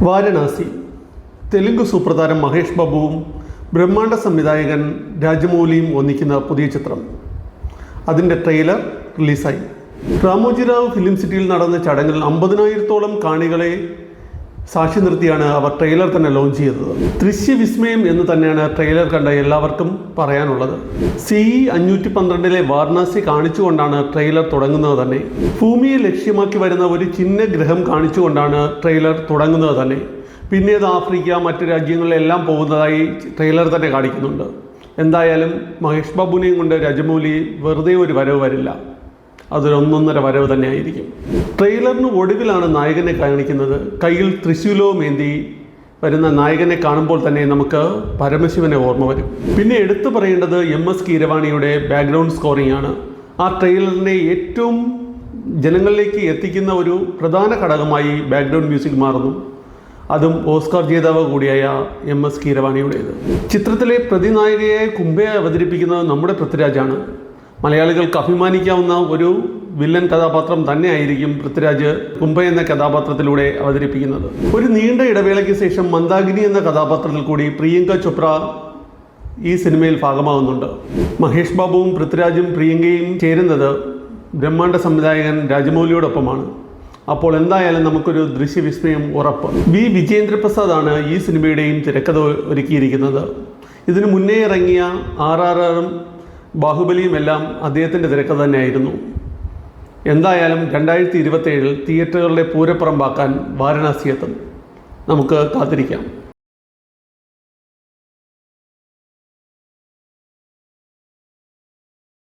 വാരണാസി തെലുങ്ക് സൂപ്രതാരം മഹേഷ് ബാബുവും ബ്രഹ്മാണ്ഡ സംവിധായകൻ രാജമൗലിയും ഒന്നിക്കുന്ന പുതിയ ചിത്രം. അതിൻ്റെ ട്രെയിലർ റിലീസായി. രാമോജിറാവു ഫിലിം സിറ്റിയിൽ നടന്ന ചടങ്ങിൽ 50,000-ഓളം കാണികളെ സാക്ഷി നിർത്തിയാണ് അവർ ട്രെയിലർ തന്നെ ലോഞ്ച് ചെയ്തത്. ദൃശ്യവിസ്മയം എന്ന് തന്നെയാണ് ട്രെയിലർ കണ്ട എല്ലാവർക്കും പറയാനുള്ളത്. CE 512 വാരണാസി കാണിച്ചുകൊണ്ടാണ് ട്രെയിലർ തുടങ്ങുന്നത് തന്നെ. ഭൂമിയെ ലക്ഷ്യമാക്കി വരുന്ന ഒരു ചിഹ്ന ഗ്രഹം കാണിച്ചുകൊണ്ടാണ് ട്രെയിലർ തുടങ്ങുന്നത് തന്നെ. പിന്നീട് ആഫ്രിക്ക, മറ്റ് രാജ്യങ്ങളിലെല്ലാം പോകുന്നതായി ട്രെയിലർ തന്നെ കാണിക്കുന്നുണ്ട്. എന്തായാലും മഹേഷ് ബാബുവിനെയും കൊണ്ട് രാജമൗലി വെറുതെ ഒരു വരവ് വരില്ല. അതൊരൊന്നൊന്നര വരവ് തന്നെ ആയിരിക്കും. ട്രെയിലറിന് ഒടുവിലാണ് നായകനെ കാണിക്കുന്നത്. കയ്യിൽ ത്രിശൂലവുമേന്തി വരുന്ന നായകനെ കാണുമ്പോൾ തന്നെ നമുക്ക് പരമശിവനെ ഓർമ്മ വരും. പിന്നെ എടുത്തു പറയേണ്ടത് MS കീരവാണിയുടെ ബാക്ക്ഗ്രൗണ്ട് സ്കോറിംഗ് ആണ്. ആ ട്രെയിലറിനെ ഏറ്റവും ജനങ്ങളിലേക്ക് എത്തിക്കുന്ന ഒരു പ്രധാന ഘടകമായി ബാക്ക്ഗ്രൗണ്ട് മ്യൂസിക് മാറുന്നു. അതും ഓസ്കാർ ജേതാവ് കൂടിയായ MS കീരവാണിയുടേത്. ചിത്രത്തിലെ പ്രതിനായികയായ കുംഭയെ അവതരിപ്പിക്കുന്നത് നമ്മുടെ പൃഥ്വിരാജാണ്. മലയാളികൾക്ക് അഭിമാനിക്കാവുന്ന ഒരു വില്ലൻ കഥാപാത്രം തന്നെയായിരിക്കും പൃഥ്വിരാജ് കുംഭ എന്ന കഥാപാത്രത്തിലൂടെ അവതരിപ്പിക്കുന്നത്. ഒരു നീണ്ട ഇടവേളയ്ക്ക് ശേഷം മന്ദാകിനി എന്ന കഥാപാത്രത്തിൽ കൂടി പ്രിയങ്ക ചോപ്ര ഈ സിനിമയിൽ ഭാഗമാകുന്നുണ്ട്. മഹേഷ് ബാബുവും പൃഥ്വിരാജും പ്രിയങ്കയും ചേരുന്നത് ബ്രഹ്മാണ്ഡ സംവിധായകൻ രാജമൗലിയോടൊപ്പമാണ്. അപ്പോൾ എന്തായാലും നമുക്കൊരു ദൃശ്യവിസ്മയം ഉറപ്പ്. വിജേന്ദ്രപ്രസാദാണ് ഈ സിനിമയുടെയും തിരക്കഥ ഒരുക്കിയിരിക്കുന്നത്. ഇതിനു മുന്നേ ഇറങ്ങിയ RRRഉം ബാഹുബലിയും എല്ലാം അദ്ദേഹത്തിൻ്റെ തിരക്കഥ തന്നെയായിരുന്നു. എന്തായാലും 2027 തിയേറ്ററുകളുടെ പൂരപ്പുറമ്പാക്കാൻ വാരണാസി എത്തും. നമുക്ക് കാത്തിരിക്കാം.